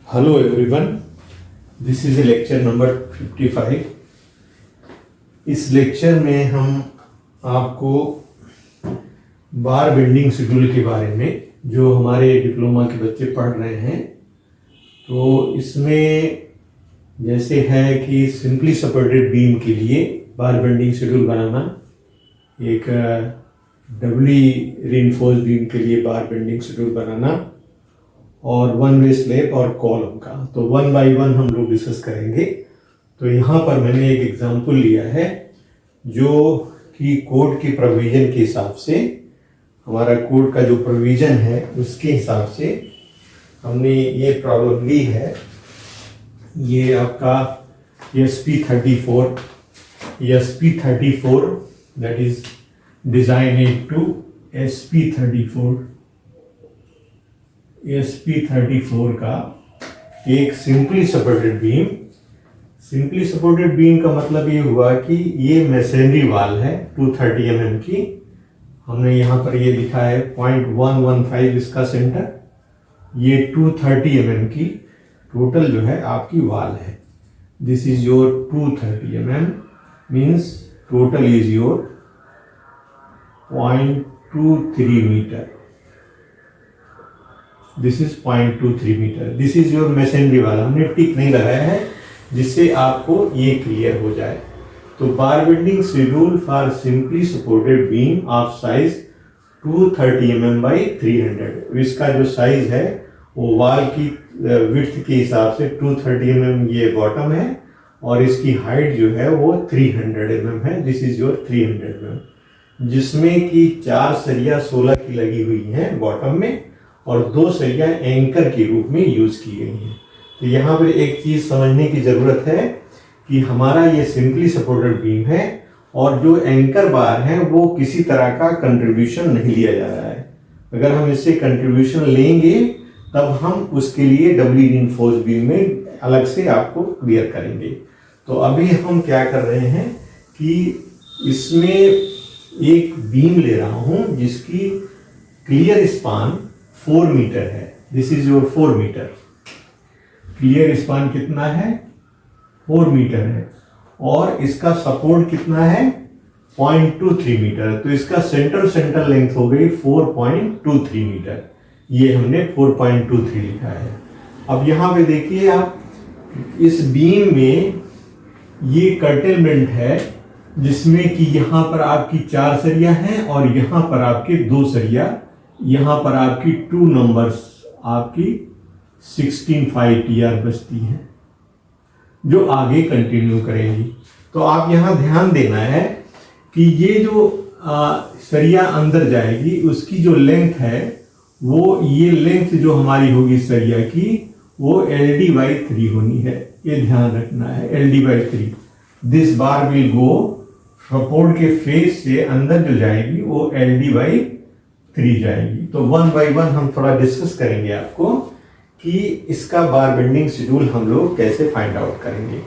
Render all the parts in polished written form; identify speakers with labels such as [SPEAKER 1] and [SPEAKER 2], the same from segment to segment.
[SPEAKER 1] Hello everyone, this is lecture number 55। इस lecture में हम आपको बार बेंडिंग शेड्यूल के बारे में, जो हमारे डिप्लोमा के बच्चे पढ़ रहे हैं, तो इसमें जैसे है कि सिंपली सपोर्टेड बीम के लिए बार बेंडिंग शेड्यूल बनाना, एक डबली रीइंफोर्स्ड बीम के लिए बार बेंडिंग शेड्यूल बनाना, और वन वे स्लैब और कॉलम का, तो वन बाय वन हम लोग डिस्कस करेंगे। तो यहाँ पर मैंने एक एग्जांपल लिया है जो कि कोड की प्रोविजन के हिसाब से, हमारा कोड का जो प्रोविजन है उसके हिसाब से हमने ये प्रॉब्लम ली है। ये आपका SP34 that is design it to SP34 का एक सिंपली सपोर्टेड बीम का मतलब ये हुआ कि ये मैसनरी वाल है 230 mm की। हमने यहाँ पर ये लिखा है 0.115 इसका सेंटर, ये 230 mm की टोटल जो है आपकी वाल है। This is your 230 mm means total is your 0.23 metre. This is 0.23 metre. This is your masonry वाला, हमने टिक नहीं लगाया है जिससे आपको ये क्लियर हो जाए। तो बार bending schedule for simply supported beam of size 230 mm by 300। इसका जो साइज है वो वाल की विड्थ के हिसाब से 230 mm ये बॉटम है, और इसकी हाइट जो है वो 300 mm है। दिस इज योर 300 mm, जिसमें कि 4 सरिया 16 की लगी हुई हैं बॉटम में, और 2 सरिया एंकर के रूप में यूज की गई हैं। तो यहाँ पर एक चीज समझने की जरूरत है कि हमारा ये सिंपली सपोर्टेड बीम है, और जो एंकर बार है वो किसी तरह का कंट्रीब्यूशन नहीं लिया जा रहा है। अगर हम इससे कंट्रीब्यूशन लेंगे तब हम उसके लिए डबली रीइंफोर्स्ड बीम में अलग से आपको क्लियर करेंगे। तो अभी हम क्या कर रहे हैं कि इसमें एक बीम ले रहा हूं जिसकी क्लियर स्पान 4 मीटर है। This is your 4 metre. Clear span कितना है? 4 मीटर है, और इसका सपोर्ट कितना है? 0.23 मीटर। तो इसका सेंटर लेंथ हो गई 4.23 मीटर। ये हमने 4.23 लिखा है। अब यहाँ पे देखिए आप, इस बीम में ये कर्टेलमेंट है जिसमें कि यहाँ पर आपकी 4 सरिया हैं, और यहाँ पर आपके 2 सरिया, यहाँ पर आपकी 2 नंबर्स आपकी 16/5 TR बचती हैं जो आगे कंटिन्यू करेंगी। तो आप यहाँ ध्यान देना है कि ये जो सरिया अंदर जाएगी उसकी जो लेंथ है, वो ये लेंथ जो हमारी होगी सरिया की, वो LD/3 होनी है। ये ध्यान रखना है, LD/3। This bar will go, support के फेस से अंदर जो जाएगी वो LD/3 जाएगी। तो 1 बाय 1 हम थोड़ा डिस्कस करेंगे आपको कि इसका बार बेंडिंग शेड्यूल हम लोग कैसे फाइंड आउट करेंगे।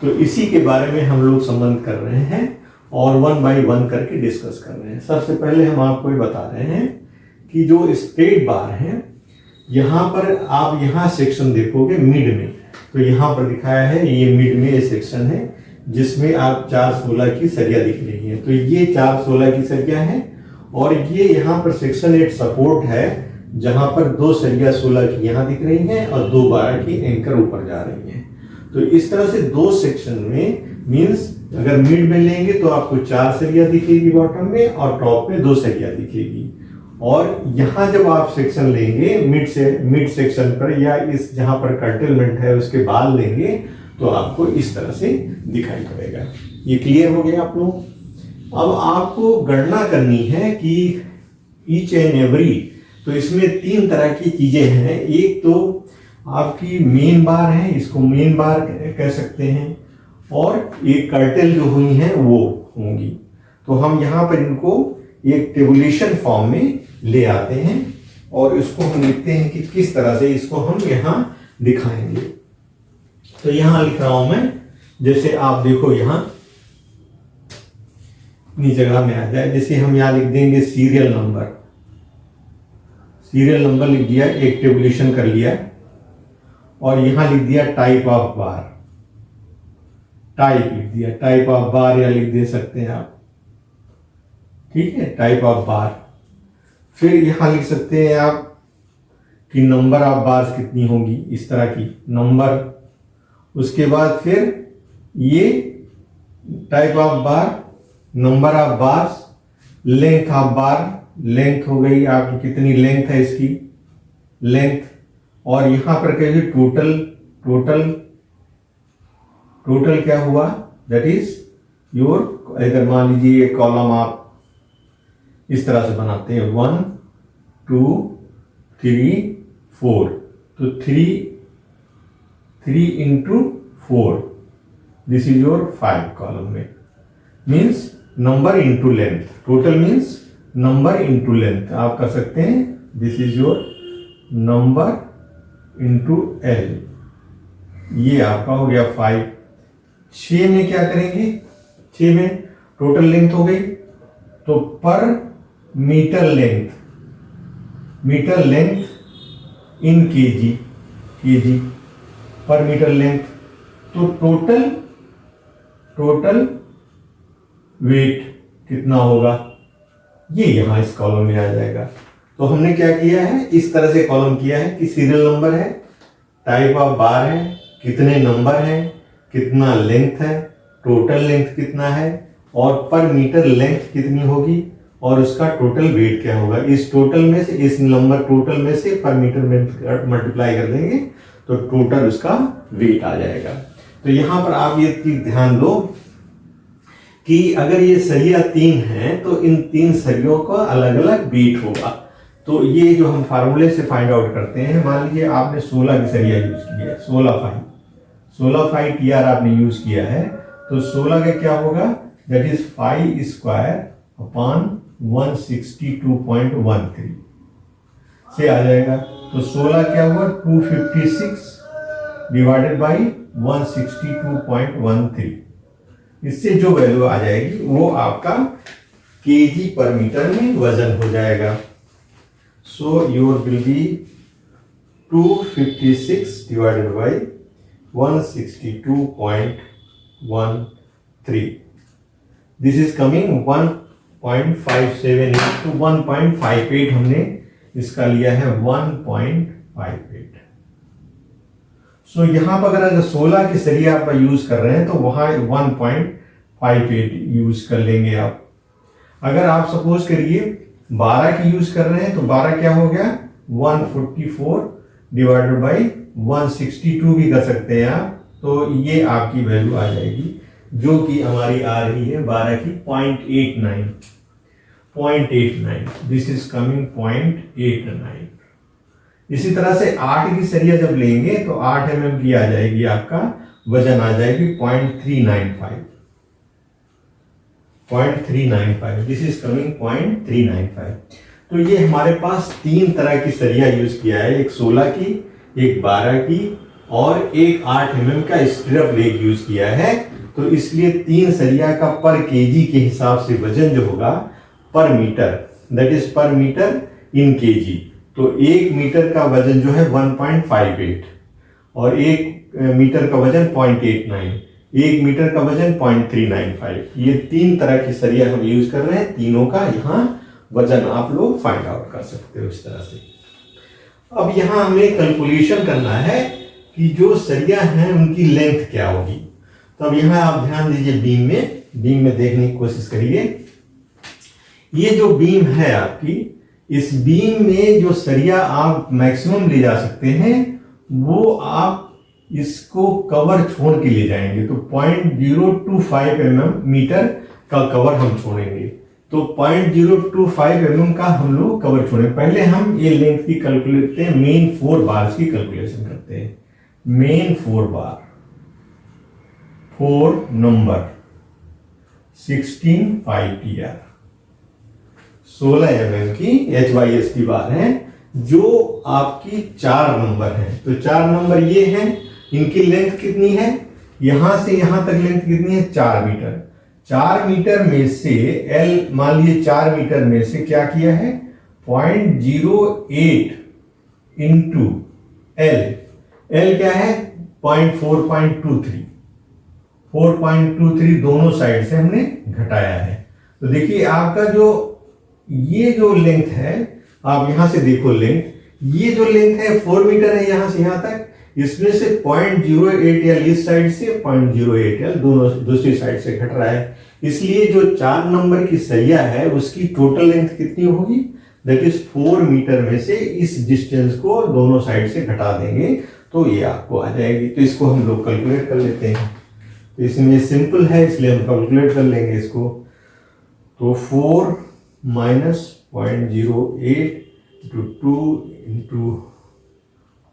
[SPEAKER 1] तो इसी के बारे में हम लोग संबंध कर रहे हैं और 1 बाय 1 करके डिस्कस कर रहे हैं। सबसे पहले हम आपको ये बता रहे हैं कि जो स्ट्रेट बार है, यहाँ पर आप यहाँ सेक्शन देखोगे मिड में, तो यहाँ पर दिखाया है ये मिड में ये सेक्शन है जिसमें आप 4/16 की सरिया दिख रही है। तो ये 4/16 की सरिया है, और ये यहाँ पर सेक्शन 8 सपोर्ट है जहां पर 2 सरिया 16 की यहाँ दिख रही हैं और 2 12 की एंकर ऊपर जा रही हैं। तो इस तरह से 2 सेक्शन में, मींस अगर मिड में लेंगे तो आपको 4 सरिया दिखेगी बॉटम में, और टॉप में 2 सरिया दिखेगी। और यहाँ जब आप सेक्शन लेंगे मिड सेक्शन पर, या इस जहां पर कर्टेलमेंट है उसके बाद लेंगे, तो आपको इस तरह से दिखाई पड़ेगा। ये क्लियर हो गया आप लोग? अब आपको गणना करनी है कि ईच एंड एवरी, तो इसमें 3 तरह की चीजें हैं। एक तो आपकी मेन बार है, इसको मेन बार कह सकते हैं, और एक कर्टेल जो हुई हैं वो होंगी। तो हम यहाँ पर इनको एक टेबुलेशन फॉर्म में ले आते हैं, और इसको हम लिखते हैं कि किस तरह से इसको हम यहाँ दिखाएंगे। तो यहाँ लिख रहा हूं मैं, जैसे आप देखो यहाँ इतनी जगह में आ जाए, जैसे हम यहाँ लिख देंगे सीरियल नंबर लिख दिया, एक टेबुलेशन कर लिया, और यहां लिख दिया टाइप ऑफ बार, टाइप लिख दिया, टाइप ऑफ बार या लिख दे सकते हैं आप, ठीक है, टाइप ऑफ बार। फिर यहां लिख सकते हैं आप कि नंबर ऑफ बार्स कितनी होगी, इस तरह की नंबर। उसके बाद फिर ये type of bar, number of bars, length of bar, length हो गई आपकी, कितनी लेंथ है इसकी, लेंथ। और यहां पर कहिए टोटल, टोटल, टोटल क्या हुआ, दैट इज योर, अगर मान लीजिए ये कॉलम आप इस तरह से बनाते हैं 1 2 3 4, तो 3 into 4, this is your 5 column में, means number into length, total means number into length आप कर सकते हैं, this is your number into L, ये आपका हो गया 5। 6 में क्या करेंगे, 6 में टोटल लेंथ हो गई, तो per metre length, metre length in kg, kg per metre length, तो टोटल, टोटल वेट कितना होगा, ये यहां इस कॉलम में आ जाएगा। तो हमने क्या किया है, इस तरह से कॉलम किया है कि सीरियल नंबर है, टाइप ऑफ बार है, कितने नंबर हैं, कितना लेंथ है, टोटल लेंथ कितना है, और पर मीटर लेंथ कितनी होगी, और उसका टोटल वेट क्या होगा। इस टोटल में से, इस नंबर टोटल में से पर मीटर में मल्टीप्लाई कर देंगे तो टोटल उसका वेट आ जाएगा। तो यहां पर आप ये चीज ध्यान दो कि अगर ये सरिया 3 है तो इन 3 सरियों का अलग अलग वेट होगा। तो ये जो हम फार्मूले से फाइंड आउट करते हैं, मान लीजिए आपने 16 की सरिया यूज की है, 16 टीआर आपने यूज किया है, तो 16 का क्या होगा, दैट इज 5 स्क्वायर अपॉन 162.13 से आ जाएगा। तो 16 क्या हुआ, 256 डिवाइडेड बाई 162.13, इससे जो वैल्यू आ जाएगी वो आपका केजी पर मीटर में वजन हो जाएगा। So your will be 256 divided by 162.13, this is coming 1.57 to 1.58, हमने इसका लिया है 1.58। सो यहां पर अगर 16 की सरिया आप यूज कर रहे हैं तो वहां 1.58 यूज कर लेंगे आप। अगर आप सपोज करिए 12 की यूज कर रहे हैं तो 12 क्या हो गया, 144 डिवाइडेड बाई 162 भी कर सकते हैं आप, तो ये आपकी वैल्यू आ जाएगी जो कि हमारी आ रही है 12 की 0.89, दिस इज कमिंग 0.89। इसी तरह से 8 की सरिया जब लेंगे तो 8 mm की आ जाएगी, आपका वजन आ जाएगी 0.395, दिस इज कमिंग 0.395। तो ये हमारे पास 3 तरह की सरिया यूज किया है, एक 16 की, एक 12 की और एक 8 mm का स्ट्रिप लेग यूज किया है। तो इसलिए 3 सरिया का पर केजी के हिसाब से वजन जो होगा पर मीटर, दैट इज पर मीटर इन केजी, तो 1 मीटर का वजन जो है 1.58 और 1 मीटर का वजन 0.89, 1 मीटर का वजन 0.395। ये 3 तरह की सरिया हम यूज कर रहे हैं, तीनों का यहाँ वजन आप लोग फाइंड आउट कर सकते हो इस तरह से। अब यहाँ हमें कैलकुलेशन करना है कि जो सरिया हैं उनकी लेंथ क्या होगी। तो अब यहाँ आप ध्यान दीजिए, बीम में देखने की कोशिश करिए। ये जो बीम है आपकी, इस बीम में जो सरिया आप मैक्सिमम ले जा सकते हैं वो आप इसको कवर छोड़ के ले जाएंगे, तो 0.025 मीटर का कवर हम छोड़ेंगे। तो 0.025 का हम लोग कवर छोड़ेंगे। पहले हम ये लेंथ की कैलकुलेट करते हैं, मेन 4 बार्स की कैलकुलेशन करते हैं। मेन 4 बार, 4 नंबर 16 टीआर 16 mm की HYS की बार है, जो आपकी 4 नंबर है। तो 4 नंबर ये हैं, इनकी लेंथ कितनी है, यहां से यहां तक लेंथ कितनी है, 4 मीटर। 4 मीटर में से L, मान लीजिए 4 मीटर में से क्या किया है, 0.08 इंटू L, एल क्या है 4.23 4.23 दोनों साइड से हमने घटाया है। तो देखिए आपका जो ये जो लेंथ है, आप यहां से देखो लेंथ, ये जो लेंथ है 4 मीटर है यहां से यहां तक, इसमें से 0.08 एल इस साइड से 0.08 एल दोनों दूसरी साइड से घट रहा है। इसलिए जो 4 नंबर की सरिया है उसकी टोटल लेंथ कितनी होगी, दैट इज 4 मीटर में से इस डिस्टेंस को दोनों साइड से घटा देंगे तो ये आपको आ जाएगी। तो इसको हम लोग कैलकुलेट कर लेते हैं। तो इसमें सिंपल है इसलिए हम कैलकुलेट कर लेंगे इसको। तो 4 minus 0.08 into 2 into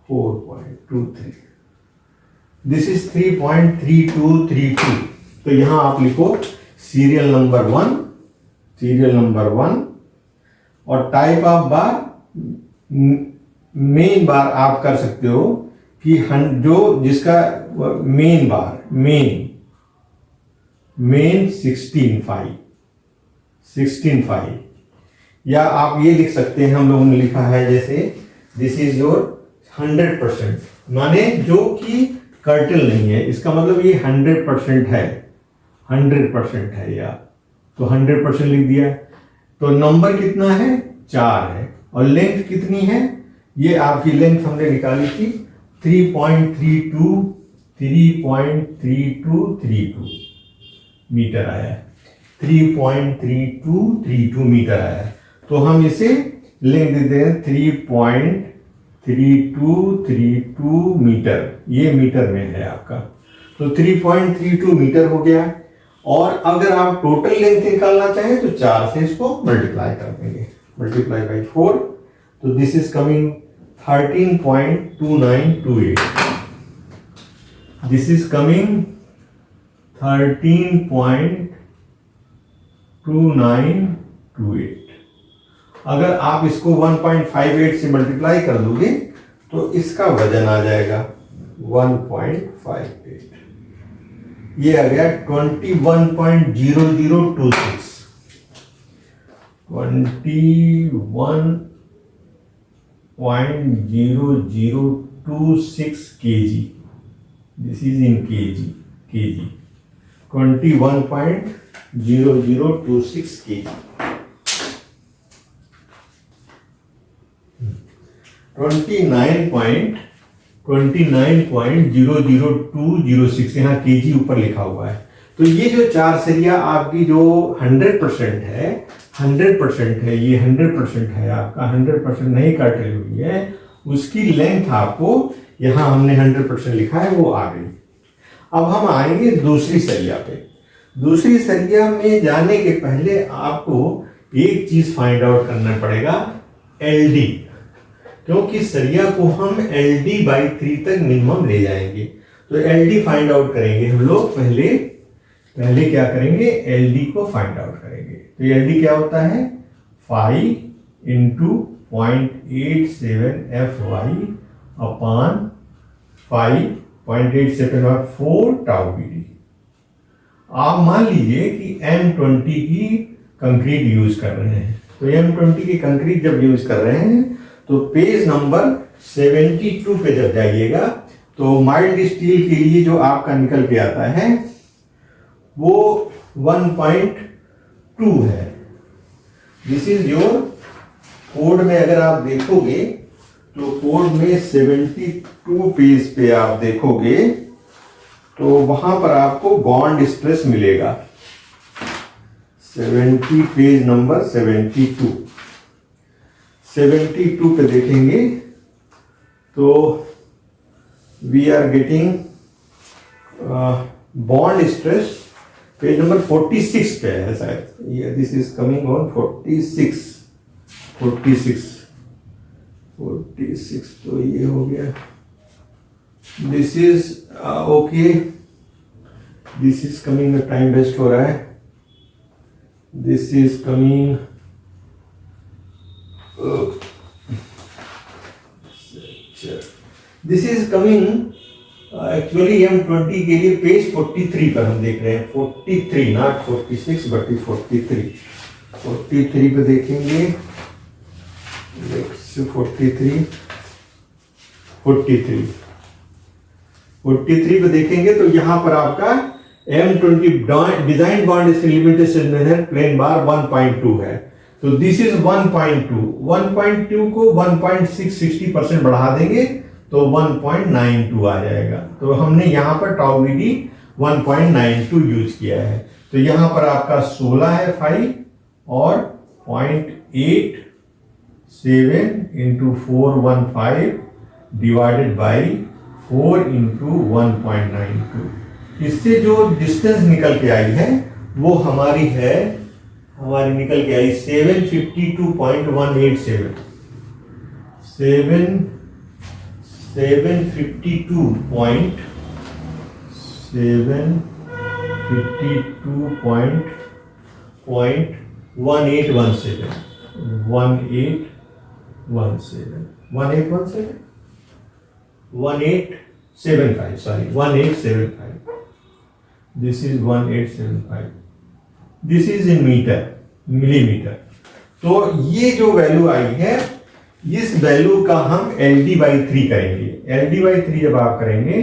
[SPEAKER 1] 4.23, this is 3.3232। तो यहां आप लिखो सीरियल नंबर 1 और टाइप ऑफ बार, मेन बार आप कर सकते हो कि जो जिसका मेन बार मेन 16.5, या आप ये लिख सकते हैं, हम लोगों ने लिखा है जैसे दिस इज योर 100%, माने जो कि कर्टल नहीं है, इसका मतलब ये 100% है, 100% है या तो 100% लिख दिया। तो नंबर कितना है 4 है और लेंथ कितनी है, ये आपकी लेंथ हमने निकाली थी 3.3232 मीटर आया है, 3.3232 मीटर आया है। तो हम इसे लिख देते हैं 3.3232 मीटर, ये मीटर में है आपका। तो 3.32 मीटर हो गया। और अगर आप टोटल लेंथ निकालना चाहें तो 4 से इसको मल्टीप्लाई कर देंगे, मल्टीप्लाई बाई 4, तो this is coming 13.2928, this is coming 13.2928। अगर आप इसको 1.58 से मल्टीप्लाई कर दोगे तो इसका वजन आ जाएगा 1.58, ये आ गया 21.0026, 21.0026 kg, this is in kg, 21.0026 kg, 29.00206 यहाँ केजी ऊपर लिखा हुआ है। तो ये जो 4 सरिया आपकी जो 100% है, 100% है, ये 100% है आपका, 100% नहीं काटी हुई है, उसकी लेंथ आपको यहाँ हमने 100% लिखा है वो आ गई। अब हम आएंगे दूसरी सरिया पे। दूसरी सरिया में जाने के पहले आपको एक चीज फाइंड आउट करना पड़ेगा, LD, क्योंकि सरिया को हम LD/3 तक मिनिमम ले जाएंगे। तो LD फाइंड आउट करेंगे हम लोग, पहले क्या करेंगे, LD को फाइंड आउट करेंगे। तो LD क्या होता है 5 into 0.87 FY upon 5.87 4 tau BD। आप मान लीजिए कि M20 की कंक्रीट यूज कर रहे हैं, तो M20 की कंक्रीट जब यूज कर रहे हैं तो पेज नंबर 72 पे जब जाइएगा तो माइल्ड स्टील के लिए जो आपका निकल के आता है वो 1.2 है। दिस इज योर कोड में अगर आप देखोगे तो कोड में 72 पेज पे आप देखोगे तो वहां पर आपको बॉन्ड स्ट्रेस मिलेगा, 70 पेज नंबर 72 पे देखेंगे तो we are getting bond stress page number 46 पे है शायद, दिस इज कमिंग ऑन 46, तो ये हो गया। This is okay, this is coming, time waste हो रहा है, this is coming this is coming actually M20 के लिए पेज 43 पर हम देख रहे हैं, 43 नॉट 46 बट 43 पे देखेंगे, 43 43 पे देखेंगे तो यहाँ पर आपका M20 design bond limitation method plane बार 1.2 है, तो दिस इज 1.2 को 1.660% बढ़ा देंगे तो 1.92 आ जाएगा। तो हमने यहाँ पर टाउ वीडी 1.92 यूज किया है। तो यहाँ पर आपका 16 है 5 और 0.87 इंटू 415 डिवाइडेड बाई 4 इंटू 1.92। इससे जो डिस्टेंस निकल के आई है वो हमारी निकल के आई 752.187 1875। This is 1875। This is in millimetre. तो ये जो वैल्यू आई है इस वैल्यू का हम LD/3 करेंगे। LD/3 जब आप करेंगे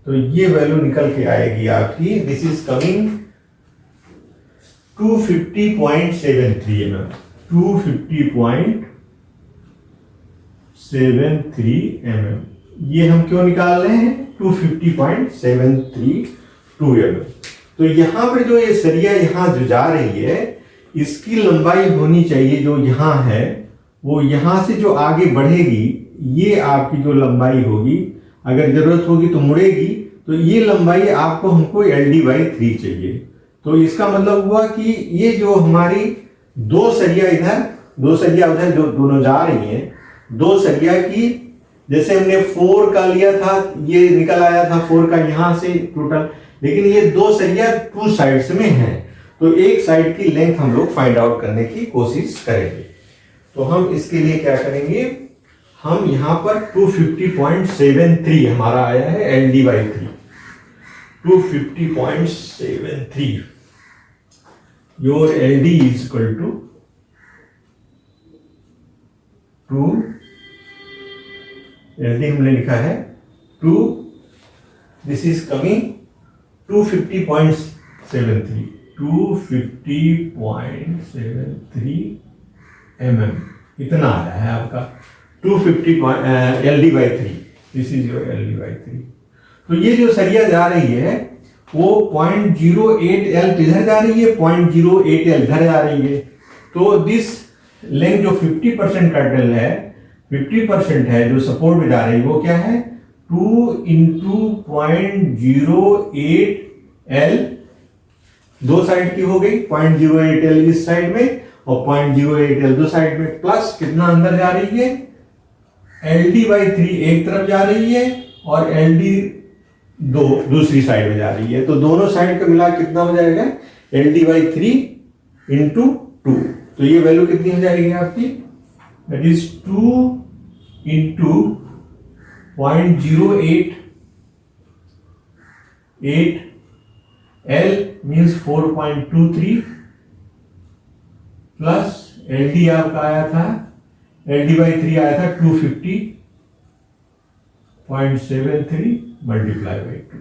[SPEAKER 1] तो ये वैल्यू निकल के आएगी आपकी, this is coming 250.73 mm। 250.73 mm। ये हम क्यों निकाल रहे हैं? 250.732 mm। तो यहां पर जो ये सरिया यहां जो जा रही है इसकी लंबाई होनी चाहिए, जो यहां है वो यहां से जो आगे बढ़ेगी ये आपकी जो लंबाई होगी, अगर जरूरत होगी तो मुड़ेगी, तो ये लंबाई आपको हमको LD/3 चाहिए। तो इसका मतलब हुआ कि ये जो हमारी दो सरिया इधर दो सरिया उधर जो दोनों जा रही हैं, दो सरिया की जैसे हमने 4 का लिया था, ये निकल आया था 4 का यहां से टोटल, लेकिन ये दो सरिया 2 साइड्स में हैं, तो एक साइड की लेंथ हम लोग फाइंड आउट करने की कोशिश करेंगे। तो हम इसके लिए क्या करेंगे, हम यहां पर 250.73 हमारा आया है LD/3। 250.73 your LD is equal to 2 LD हमने लिखा है 2, दिस इज कमिंग 250.73 mm इतना आया है आपका 250 LD/3। This is your LD/3। तो ये जो सरिया जा रही है वो 0.08L इधर जा रही है, 0.08L इधर जा रही है। तो दिस लेंथ जो 50% कटल है, 50% है जो सपोर्ट में जा रही है, वो क्या है 2 इंटू 0.08L, दो साइड की हो गई 0.08L इस साइड में और 0.08L दो साइड में, प्लस कितना अंदर जा रही है LD/3 एक तरफ जा रही है और LD दूसरी साइड में जा रही है। तो दोनों साइड का मिला कितना हो जाएगा LD/3 इंटू 2। तो ये वैल्यू कितनी हो जाएगी आपकी, that is 2 into 0.08L means 4.23 plus LD आपका आया था, LD/3 आया था 250.73 मल्टीप्लाई बाई 2।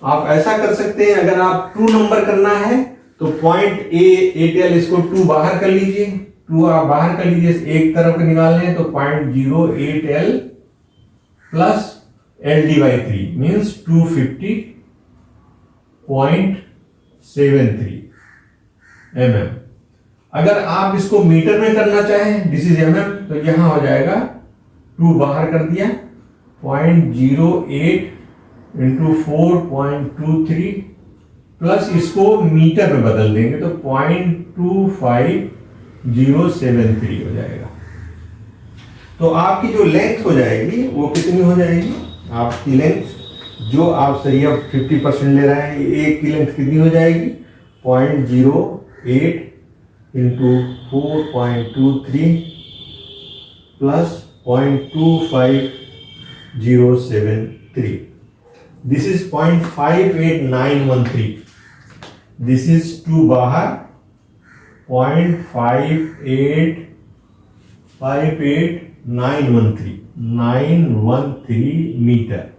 [SPEAKER 1] आप ऐसा कर सकते हैं, अगर आप 2 नंबर करना है तो 0.8L इसको 2 बाहर कर लीजिए, 2 आप बाहर कर लीजिए, एक तरफ निकालने हैं तो 0.08L plus LD/3 means 250.73 mm। अगर आप इसको मीटर में करना चाहें, दिस इज mm, तो यहां हो जाएगा 2 बाहर कर दिया 0.08 इंटू 4.23 प्लस इसको मीटर में बदल देंगे तो 0.25073 हो जाएगा। तो आपकी जो लेंथ हो जाएगी वो कितनी हो जाएगी, आपकी लेंथ जो आप सरिया 50% ले रहे हैं, एक की लेंथ कितनी हो जाएगी 0.08 into 4.23 plus 0.25073। This is 0.58913। This is 2 बाहर 0.58913 मीटर।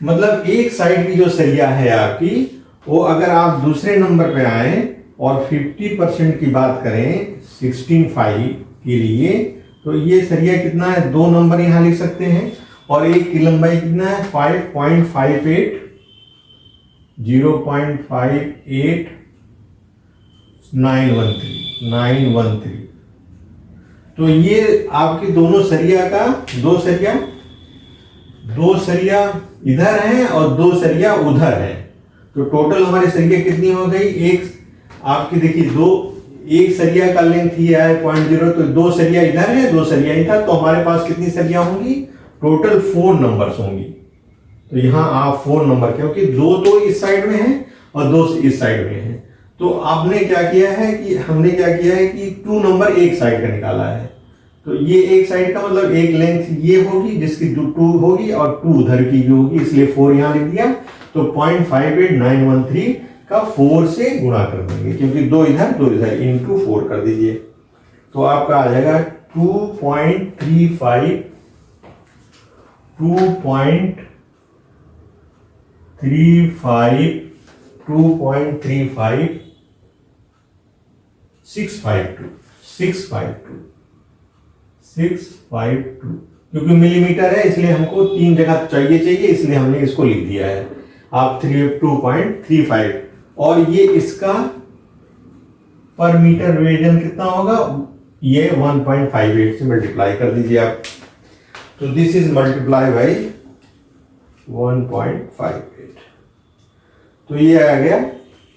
[SPEAKER 1] मतलब एक साइड की जो सरिया है आपकी, वो अगर आप दूसरे नंबर पे आए और 50% की बात करें 16.5 के लिए, तो ये सरिया कितना है, 2 नंबर यहां लिख सकते हैं, और एक की लंबाई कितना है 5.58, 0.58913। तो ये आपकी दोनों सरिया का, दो सरिया इधर है और 2 सरिया उधर है, तो टोटल हमारी सरिया कितनी हो गई, एक आपकी देखिए एक सरिया का लेंथ ये है 0.0, तो 2 सरिया इधर है 2 सरिया इधर, तो हमारे पास कितनी सरिया होंगी, टोटल 4 नंबर्स होंगी। तो यहां आप 4 नंबर, क्योंकि 2 तो इस साइड में है और 2 इस साइड में है, तो हमने क्या किया है कि 2 नंबर एक साइड का निकाला है। तो ये एक साइड का मतलब एक लेंथ ये होगी जिसकी 2 होगी और 2 उधर की भी होगी, इसलिए 4 यहां लिख दिया। तो 0.58913 का 4 से गुणा कर देंगे, क्योंकि 2 इधर इनटू 4 कर दीजिए, तो आपका आ जाएगा 2.35 652, क्योंकि मिलीमीटर है इसलिए हमको 3 जगह चाहिए, इसलिए हमने इसको लिख दिया है। आप 2.35, और ये इसका पर मीटर रेडियन कितना होगा, ये 1.58 से मल्टीप्लाई कर दीजिए आप, तो दिस इज मल्टीप्लाई बाई 1.58, तो ये आ गया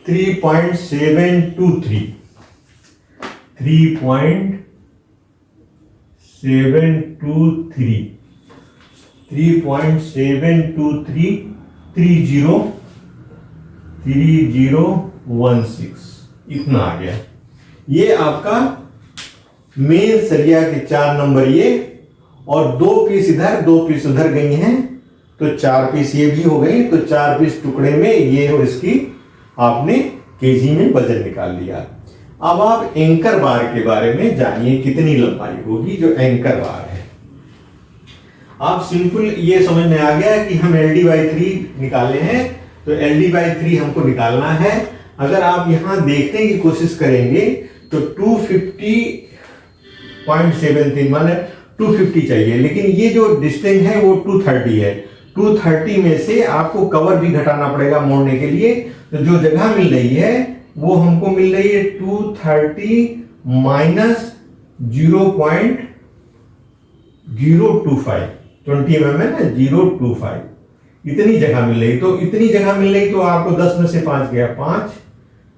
[SPEAKER 1] 3.723 3016, इतना आ गया। ये आपका मेन सरिया के 4 नंबर ये, और 2 पीस इधर 2 पीस उधर गई हैं, तो 4 पीस ये भी हो गई, तो 4 पीस टुकड़े में ये और इसकी आपने केजी में वजन निकाल लिया। अब आप एंकर बार के बारे में जानिए, कितनी लंबाई होगी जो एंकर बार है। आप सिंपल ये समझ में आ गया कि हम LD/3 निकाले हैं, तो LD/3 हमको निकालना है। अगर आप यहां देखने की कोशिश करेंगे तो 250.73 माने 250 चाहिए, लेकिन ये जो डिस्टेंस है वो 230 है। 230 में से आपको कवर भी घटाना पड़ेगा मोड़ने के लिए, तो जो जगह मिल रही है वो हमको मिल रही है 230 माइनस 0.025, 20 mm है 025, इतनी जगह मिल रही। तो इतनी जगह मिल रही तो आपको 10 में से 5 गया 5,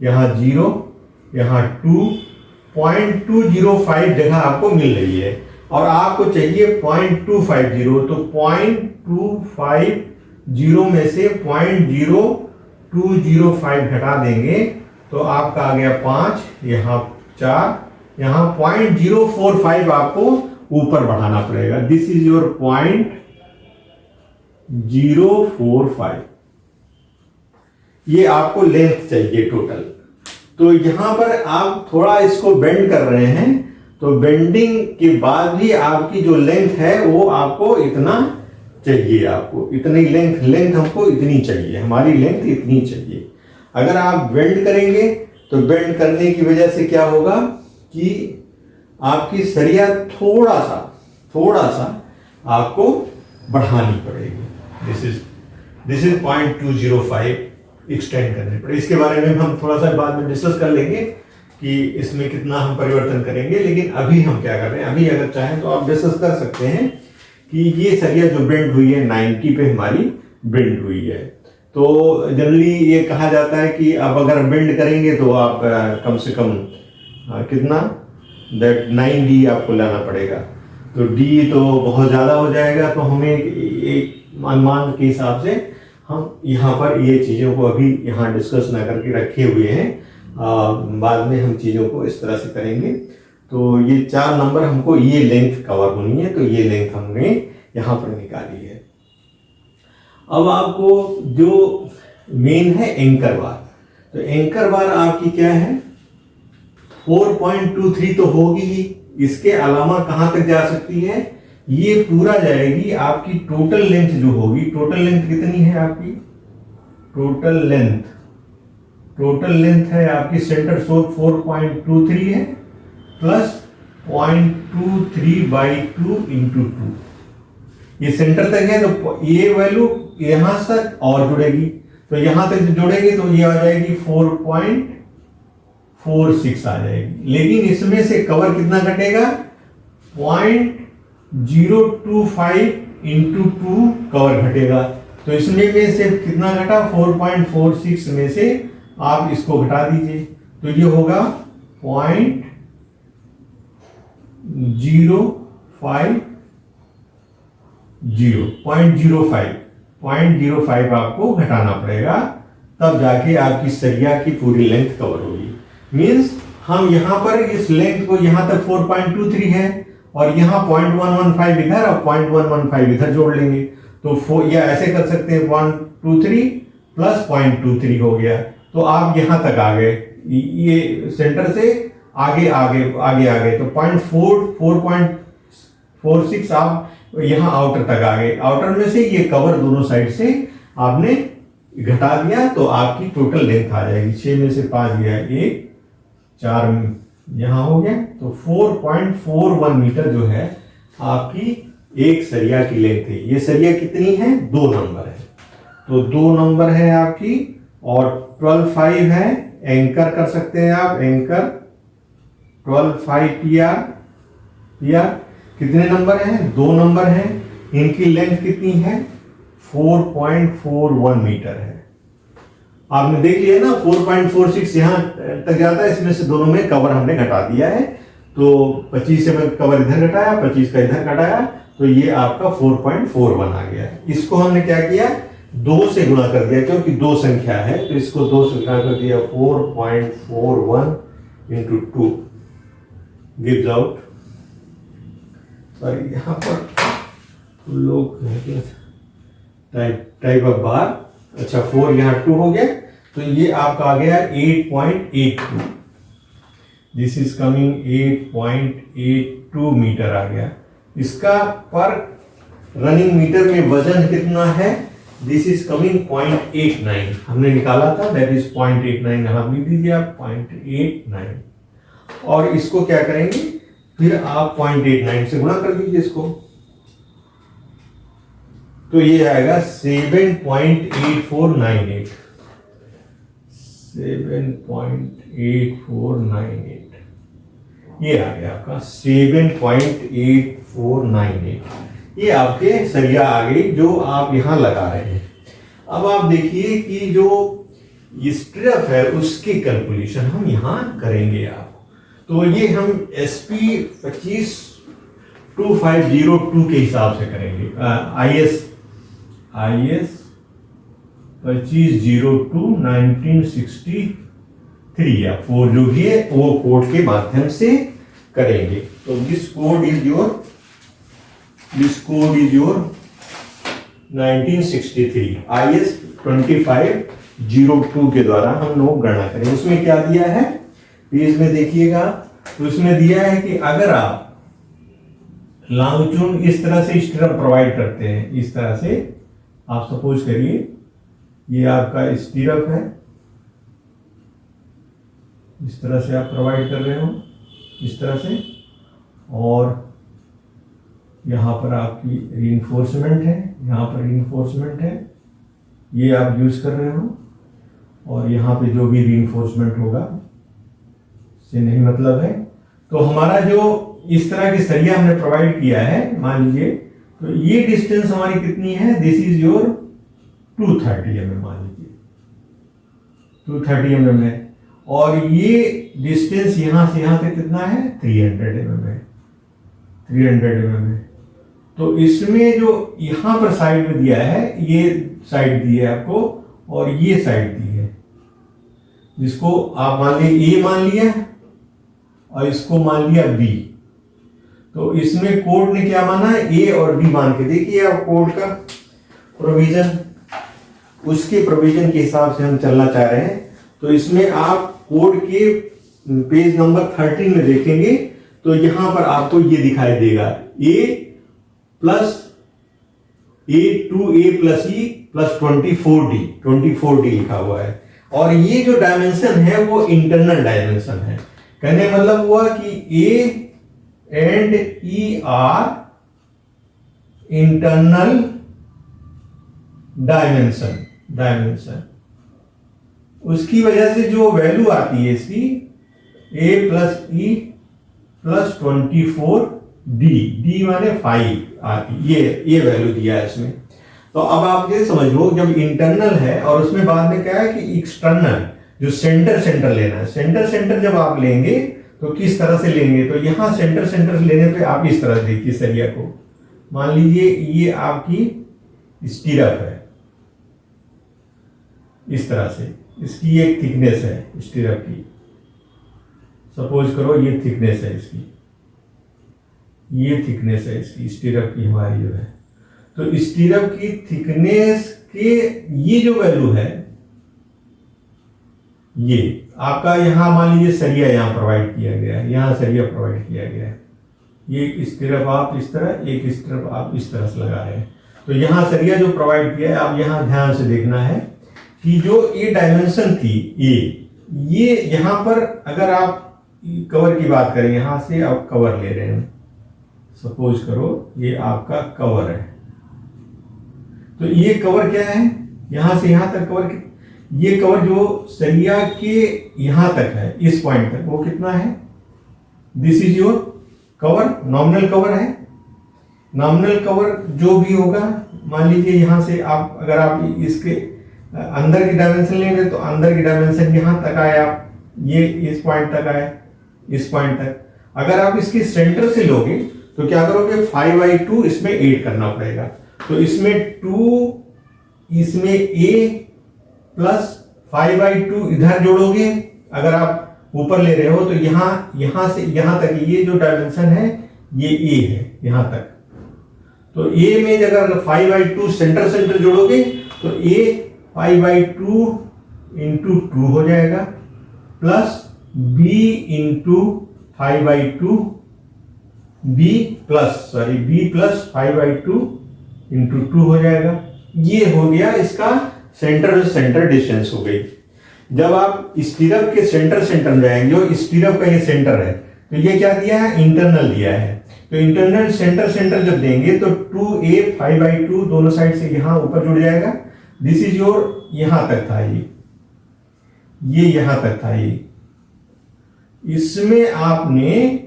[SPEAKER 1] यहां 0, यहां 2.205 जगह आपको मिल रही है, और आपको चाहिए 0.250, तो 0.250 में से 0.0205 घटा देंगे तो आपका आ गया 5, यहां 4, यहां 0.045 आपको ऊपर बढ़ाना पड़ेगा। दिस इज योर 0.045, ये आपको लेंथ चाहिए टोटल। तो यहां पर आप थोड़ा इसको बेंड कर रहे हैं, तो बेंडिंग के बाद भी आपकी जो लेंथ है वो आपको इतना चाहिए, आपको इतनी लेंथ हमको इतनी चाहिए, हमारी लेंथ इतनी चाहिए। अगर आप बेंड करेंगे तो बेंड करने की वजह से क्या होगा कि आपकी सरिया थोड़ा सा आपको बढ़ानी पड़ेगी। दिस इज 0.205 एक्सटेंड करने पड़े। इसके बारे में हम थोड़ा सा बाद में डिस्कस कर लेंगे कि इसमें कितना हम परिवर्तन करेंगे, लेकिन अभी हम क्या कर रहे हैं, अभी अगर चाहें तो आप डिस्कस कर सकते हैं कि ये सरिया जो बेंड हुई है 90 पे हमारी बेंड हुई है। तो जनरली ये कहा जाता है कि अब अगर बेंड करेंगे तो आप कम से कम कितना 9D आपको लाना पड़ेगा, तो D तो बहुत ज़्यादा हो जाएगा। तो हमें एक अनुमान के हिसाब से हम यहाँ पर ये चीज़ों को अभी यहाँ डिस्कस ना करके रखे हुए हैं, बाद में हम चीज़ों को इस तरह से करेंगे। तो ये 4 नंबर हमको ये लेंथ कवर होनी है, तो ये लेंथ हमने यहाँ पर निकाली है। अब आपको जो मेन है एंकर बार, तो एंकर बार आपकी क्या है 4.23 तो होगी ही, इसके अलावा कहां तक जा सकती है, ये पूरा जाएगी आपकी टोटल लेंथ जो होगी। टोटल लेंथ कितनी है आपकी? टोटल लेंथ है आपकी सेंटर सोर्स 4.23 है प्लस 0.23/2 इंटू 2। ये सेंटर तक है तो ये वैल्यू यहां तक और जुड़ेगी, तो यहां तक जुड़ेगी तो ये आ जाएगी 4.46 आ जाएगी। लेकिन इसमें से कवर कितना घटेगा? 0.025 इंटू 2 कवर घटेगा। तो इसमें में से कितना घटा? 4.46 में से आप इसको घटा दीजिए तो ये होगा 0.05 आपको घटाना पड़ेगा, तब जाके आपकी सरिया की पूरी लेंथ कवर होगी। मींस हम यहां पर इस लेंथ को यहां तक 4.23 है और यहां 0.115 इधर और 0.115 इधर जोड़ लेंगे तो या ऐसे कर सकते हैं 123 प्लस 0.23 हो गया। तो आप यहां तक आ गए, ये सेंटर से आगे तो 4.46 आप यहां आउटर तक आ गए। आउटर में से ये कवर दोनों साइड से आपने घटा दिया तो आपकी टोटल लेंथ आ जाएगी। 6 में से 5 गया 1, 4 यहां हो गया तो 4.41 मीटर जो है आपकी एक सरिया की लेंथ है। ये सरिया कितनी है? 2 नंबर है, तो 2 नंबर है आपकी और 12.5 है। एंकर कर सकते हैं आप, एंकर 12.5 PR कितने नंबर हैं? 2 नंबर हैं। इनकी लेंथ कितनी है? 4.41 मीटर है। आपने देख लिया ना 4.46 यहां तक जाता है, इसमें से दोनों में कवर हमने घटा दिया है तो 25 से मैं कवर इधर घटाया, 25 का इधर घटाया तो ये आपका 4.41 आ गया। इसको हमने क्या किया? 2 से गुणा कर दिया क्योंकि 2 संख्या है तो इसको 2 से गुणा कर दिया। 4.41 इंटू 2 गिव्स आउट, सॉरी यहाँ पर लोग टाइप ऑफ बार, अच्छा 4 यहाँ 2 हो गया तो ये आपका आ गया 8.82। दिस इज कमिंग 8.82 मीटर आ गया। इसका पर रनिंग मीटर में वजन कितना है? दिस इज कमिंग 0.89 हमने निकाला था, दैट इज 0.89। यहां भी दीजिए आप 0.89 और इसको क्या करेंगे फिर आप 0.89 से गुणा कर दीजिए इसको तो ये आएगा 7.8498। 7.8498 ये आ गया आपका 7.8498। ये आपके सरिया आ गई जो आप यहां लगा रहे हैं। अब आप देखिए कि जो स्ट्रिप है उसकी कैलकुलेशन हम यहां करेंगे आप, तो ये हम SP 252502 के हिसाब से करेंगे। IS 2502/1963 या 4 जो भी है वो कोड के माध्यम से करेंगे। तो this code is your 1963 IS 2502 के द्वारा हम लोग गणना करेंगे। उसमें क्या दिया है पेज में देखिएगा, तो इसमें दिया है कि अगर आप लॉन्गचून इस तरह से स्टिरअप प्रोवाइड करते हैं, इस तरह से आप सपोज करिए ये आपका स्टिरअप है, इस तरह से आप प्रोवाइड कर रहे हो इस तरह से, और यहाँ पर आपकी रीइंफोर्समेंट है, यहाँ पर रीइंफोर्समेंट है, ये आप यूज कर रहे हो और यहाँ पे जो भी रीइंफोर्समेंट होगा से नहीं मतलब है। तो हमारा जो इस तरह की सरिया हमने प्रोवाइड किया है मान लीजिए, तो ये डिस्टेंस हमारी कितनी है? दिस इज योर 230 mm मान लीजिए 230 mm है और ये डिस्टेंस यहां से यहां तक कितना है? 300 mm है, 300 mm है। तो इसमें जो यहां पर साइड में दिया है, ये साइड दी है आपको और ये साइड दी है, जिसको आप मान लिया ए मान लिया और इसको मान लिया बी। तो इसमें कोड ने क्या माना है? ए और बी मान के देखिए आप कोड का प्रोविजन, उसके प्रोविजन के हिसाब से हम चलना चाह रहे हैं। तो इसमें आप कोड के पेज नंबर 13 में देखेंगे तो यहां पर आपको ये दिखाई देगा A plus A2A plus E plus 24D लिखा हुआ है। और ये जो डायमेंशन है वो इंटरनल डायमेंशन है। कहने मतलब हुआ कि A and E are internal dimension. उसकी वजह से जो वैल्यू आती है इसकी A plus E plus 24D माने 5 आती, ये वैल्यू दिया है इसमें। तो अब आप ये समझ लो, जब इंटरनल है और उसमें बाद में क्या है कि एक्सटर्नल, जो सेंटर लेना है। सेंटर जब आप लेंगे तो किस तरह से लेंगे, तो यहां सेंटर लेने पे आप इस तरह देखिए सरिया को, मान लीजिए ये आपकी स्टीरअप है, इस तरह से इसकी एक थिकनेस है स्टीरअप की, सपोज करो ये थिकनेस है इसकी, ये थिकनेस है इसकी स्टीरअप की हमारी जो है। तो स्टीरअप की थिकनेस के ये जो वैल्यू है, ये आपका यहां मान लीजिए सरिया यहां प्रोवाइड किया गया है, यहां सरिया प्रोवाइड किया गया है, ये स्टीरअप आप इस तरह, एक स्टीरअप आप इस तरह से लगा रहे हैं। तो यहां सरिया जो प्रोवाइड किया है, आप यहां ध्यान से देखना है कि जो ये डायमेंशन थी ये यहां पर, अगर आप कवर की बात करें, यहां से आप कवर ले रहे हैं, सपोज करो ये आपका कवर है, तो ये कवर क्या है, यहां से यहां तक कवर, ये कवर जो सरिया के यहां तक है, इस पॉइंट तक, वो कितना है, this is your cover, nominal cover है। नॉमिनल कवर जो भी होगा, मान लीजिए यहां से आप, अगर आप इसके अंदर की डायमेंशन लेंगे तो अंदर की डायमेंशन यहां तक आए, आप ये इस पॉइंट तक आए, इस पॉइंट तक। अगर आप इसके सेंटर से लोगे तो क्या करोगे, 5/2 इसमें ऐड करना पड़ेगा, तो इसमें 2, इसमें A प्लस 5/2 इधर जोड़ोगे। अगर आप ऊपर ले रहे हो तो यहां से यहां तक ये जो डायमेंशन है ये A है, यहां तक। तो A में अगर 5/2 सेंटर जोड़ोगे तो A 5/2 इंटू 2 हो जाएगा, plus B into 5/2, B plus 5/2 into 2 हो जाएगा। ये हो गया इसका सेंटर डिस्टेंस हो गई। जब आप स्टीरअप के सेंटर में जाएंगे, और स्टीरअप का ये सेंटर है, तो ये क्या दिया है, इंटरनल दिया है। तो इंटरनल सेंटर जब देंगे तो 2A 5/2 दोनों साइड से यहां ऊपर जुड़ जाएगा। दिस इज योर, यहां तक था ये यहां तक था ये। इसमें आपने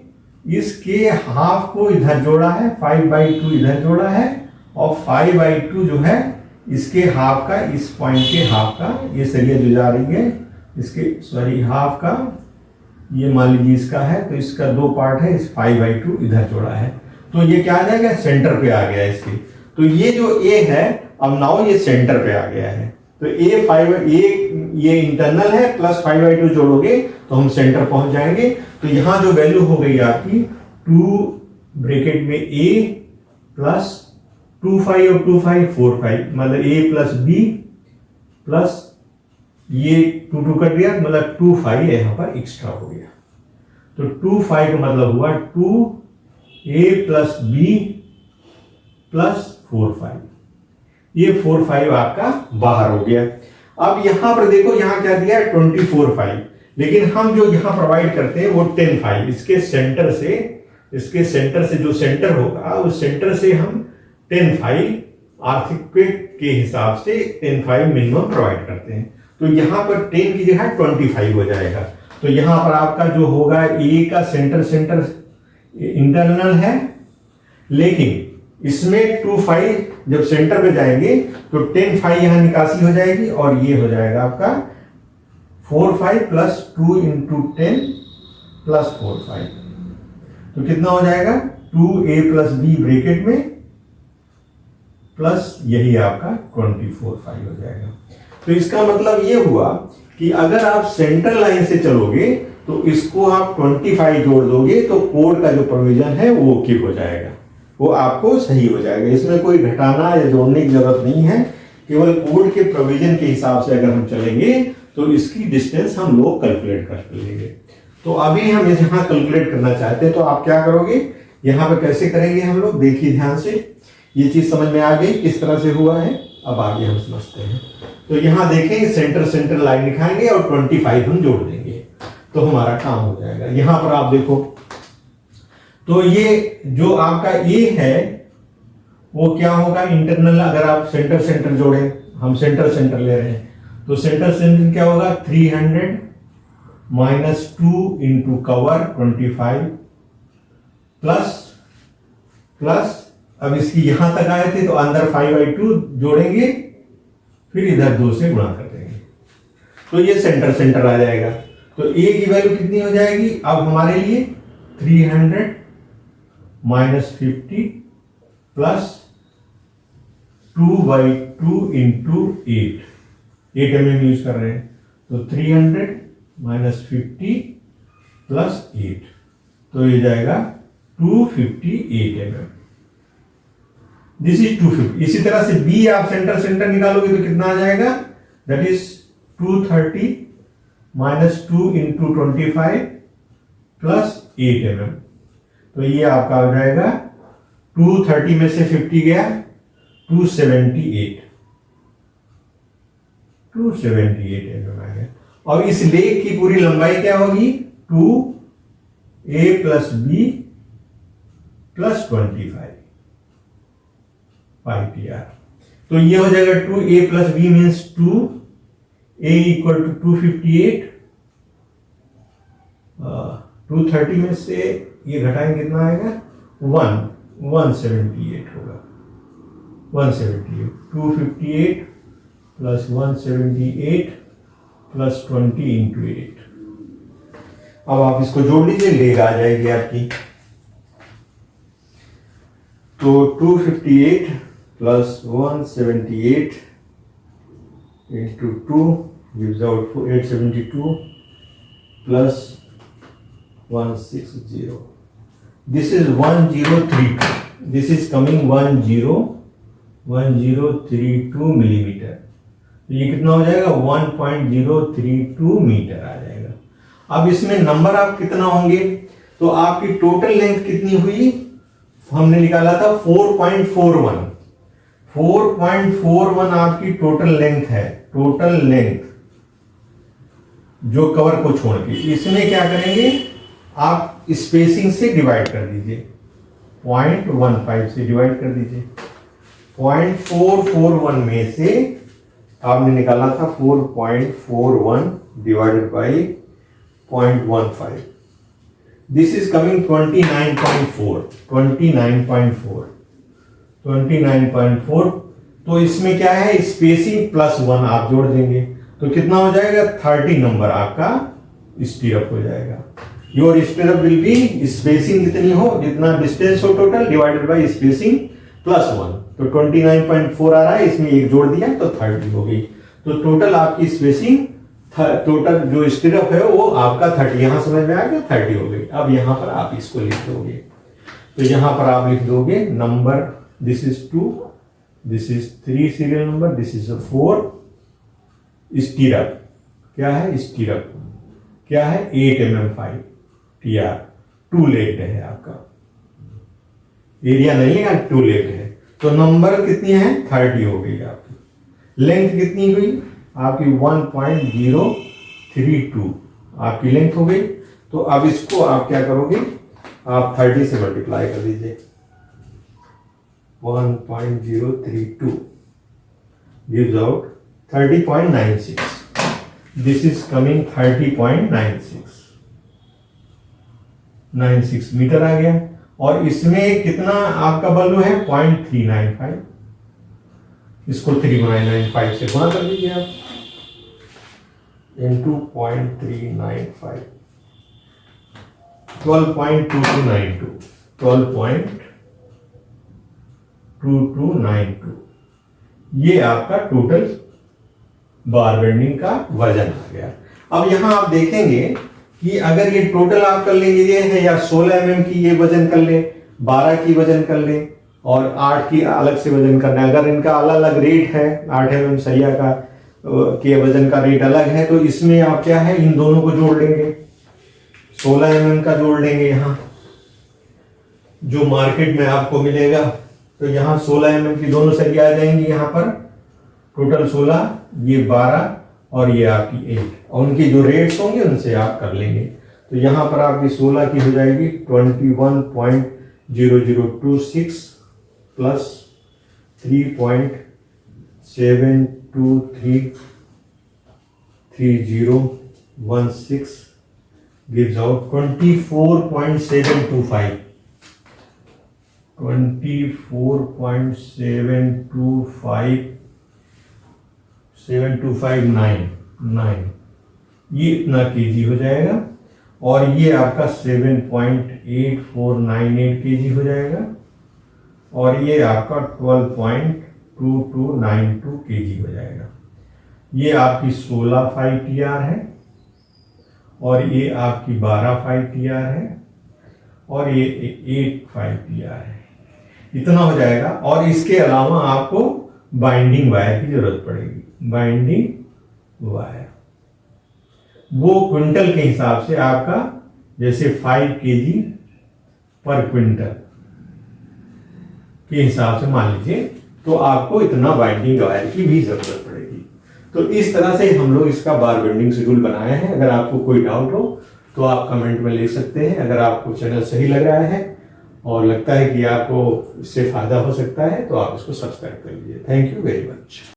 [SPEAKER 1] इसके हाफ को इधर जोड़ा है, 5/2 इधर जोड़ा है, और 5/2 जो है इसके हाफ का, इस पॉइंट के हाफ का, ये सरिया जो जा रही है इसके हाफ का, ये मान लीजिए इसका है, तो इसका 2 पार्ट है, इस 5/2 इधर जोड़ा है, तो ये क्या आ जाएगा, सेंटर पे आ गया इसके। तो ये जो A है, अब नाउ ये सेंटर पे आ गया है। तो ये इंटरनल है, प्लस 5/2 जोड़ोगे तो हम सेंटर पहुंच जाएंगे। तो यहां जो वैल्यू हो गई आपकी 2 ब्रैकेट में A प्लस 2/5 और 2/5 4/5, मतलब A प्लस B प्लस ये 2 कट गया, मतलब 2/5 यहां पर एक्स्ट्रा हो गया। तो 2/5 का मतलब हुआ 2A प्लस B प्लस 4/5, ये 4/5 आपका बाहर हो गया। अब यहां पर देखो, यहां क्या दिया है, 24/5, लेकिन हम जो यहां प्रोवाइड करते हैं वो 10/5, इसके सेंटर से जो सेंटर होगा उस सेंटर से हम 10/5 आर्थिक के हिसाब से 10/5 मिनिमम प्रोवाइड करते हैं। तो यहां पर 10 की जगह 25 हो जाएगा। तो यहां पर आपका जो होगा, A का सेंटर इंटरनल है, लेकिन इसमें 2/5 जब सेंटर पे जाएंगे तो 10/5 यहां निकासी हो जाएगी, और ये हो जाएगा आपका 4/5 प्लस 2 इंटू 10 प्लस 4/5, तो कितना हो जाएगा, 2A प्लस B ब्रैकेट में प्लस यही आपका 24/5 हो जाएगा। तो इसका मतलब ये हुआ कि अगर आप सेंटर लाइन से चलोगे तो इसको आप 25 जोड़ दोगे तो कोड का जो प्रोविजन है वो ओके हो जाएगा, वो आपको सही हो जाएगा। इसमें कोई घटाना या जोड़ने की जरूरत नहीं है, केवल कोड के प्रोविजन के हिसाब से अगर हम चलेंगे तो इसकी डिस्टेंस हम लोग कैलकुलेट कर लेंगे। तो अभी हम यहाँ कैलकुलेट करना चाहते हैं, तो आप क्या करोगे, यहाँ पे कैसे करेंगे हम लोग, देखिए ध्यान से। ये चीज समझ में आ गई किस तरह से हुआ है। अब आगे हम समझते हैं। तो यहाँ देखें सेंटर लाइन दिखाएंगे और 25 हम जोड़ देंगे तो हमारा काम हो जाएगा। यहां पर आप देखो तो ये जो आपका ए है वो क्या होगा इंटरनल, अगर आप सेंटर जोड़ें, हम सेंटर ले रहे हैं तो सेंटर क्या होगा 300 माइनस 2 इंटू कवर 25 प्लस अब इसकी यहां तक आए थे तो अंदर 5/2 जोड़ेंगे फिर इधर 2 से गुणा कर देंगे तो ये सेंटर आ जाएगा। तो ए की वैल्यू कितनी हो जाएगी अब हमारे लिए 300 minus 50 plus 2/2 into 8 mm use कर रहे हैं तो 300 माइनस 50 प्लस 8 तो ये जाएगा 258 mm। This is 250। इसी तरह से बी आप सेंटर निकालोगे तो कितना आ जाएगा that is 230 minus 2 into 25 plus 8 mm तो ये आपका हो जाएगा 230 में से 50 गया 278 mm आ गया। और इस लेक की पूरी लंबाई क्या होगी 2a plus B plus 25 πtr तो ये हो जाएगा 2a plus B means 2a equal to 258 230 में से ये घटाएंगे कितना आएगा 178 होगा 178 258 प्लस 178 प्लस 20 इंटू 8। अब आप इसको जोड़ लीजिए लेग आ जाएगी आपकी तो 258 plus 178 into 2 gives out 872 plus 160 this is 1032 this is coming 1032 millimeter तो ये कितना हो जाएगा 1.032 मीटर आ जाएगा। अब इसमें नंबर आप कितना होंगे तो आपकी टोटल लेंथ कितनी हुई हमने निकाला था 4.41 आपकी टोटल लेंथ है। टोटल लेंथ जो कवर को छोड़ के इसमें क्या करेंगे आप स्पेसिंग से डिवाइड कर दीजिए 0.15 से डिवाइड कर दीजिए 0.441 में से आपने निकाला था 4.41 divided by 0.15 this is coming 29.4 तो इसमें क्या है स्पेसिंग प्लस 1 आप जोड़ देंगे तो कितना हो जाएगा 30 नंबर आपका स्टीरअप हो जाएगा। योर स्टीरअप विल बी स्पेसिंग जितनी हो जितना डिस्टेंस हो total divided by spacing plus 1 तो 29.4 आ रहा है इसमें एक जोड़ दिया तो 30 हो गई तो टोटल आपकी स्पेसिंग टोटल जो स्टीरअप है वो आपका 30 यहां समझ में आ गया 30 हो गई। अब यहां पर आप इसको लिख दोगे तो यहां पर आप लिख दोगे number this is 2 this is 3 serial number this is 4 स्टीरअप क्या है स्टीरअप क्या है 8 mm 5 TR 2 लेग्ड है आपका एरिया नहीं है 2 लेग्ड है तो नंबर कितनी है 30 हो गई आपकी। लेंथ कितनी हुई आपकी 1.032 आपकी लेंथ हो गई। तो अब इसको आप क्या करोगे आप 30 से मल्टीप्लाई कर दीजिए 1.032 gives out 30.96 this is coming 30.96 metre आ गया। और इसमें कितना आपका वैल्यू है 0.395 इसको 3.95 से गुणा कर दीजिए आप into 0.395 12.2292 ये आपका टोटल बार बेंडिंग का वजन आ गया। अब यहां आप देखेंगे कि अगर ये टोटल आप कर लेंगे ये है या 16 mm की ये वजन कर ले 12 की वजन कर ले और 8 की अलग से वजन करना है। अगर इनका अलग अलग रेट है 8 mm सरिया का के वजन का रेट अलग है तो इसमें आप क्या है इन दोनों को जोड़ लेंगे 16 mm का जोड़ लेंगे यहाँ जो मार्केट में आपको मिलेगा तो यहाँ 16 mm की दोनों सरिया आ जाएंगी यहाँ पर, टोटल 16, ये 12 और ये आपकी 8, और उनकी जो रेट्स होंगे उनसे आप कर लेंगे। तो यहाँ पर आपकी 16 की हो जाएगी 21.0026 प्लस 3.7233016 gives out 24.725 24.725 ये इतना केजी हो जाएगा, और ये आपका 7.8498 केजी हो जाएगा, और ये आपका 12.2292 केजी हो जाएगा। ये आपकी 16 5TR है, और ये आपकी 12 5TR है, और ये 8 5TR है। इतना हो जाएगा, और इसके अलावा आपको बाइंडिंग वायर की जरूरत पड़ेगी। बाइंडिंग वायर वो क्विंटल के हिसाब से आपका, जैसे 5 केजी पर क्विंटल के हिसाब से मान लीजिए, तो आपको इतना बाइंडिंग वायर की भी जरूरत पड़ेगी। तो इस तरह से हम लोग इसका बार बेंडिंग शेड्यूल बनाया है। अगर आपको कोई डाउट हो तो आप कमेंट में लिख सकते हैं। अगर आपको चैनल सही लग रहा है और लगता है कि आपको इससे फायदा हो सकता है तो आप इसको सब्सक्राइब कर लीजिए। Thank you very much.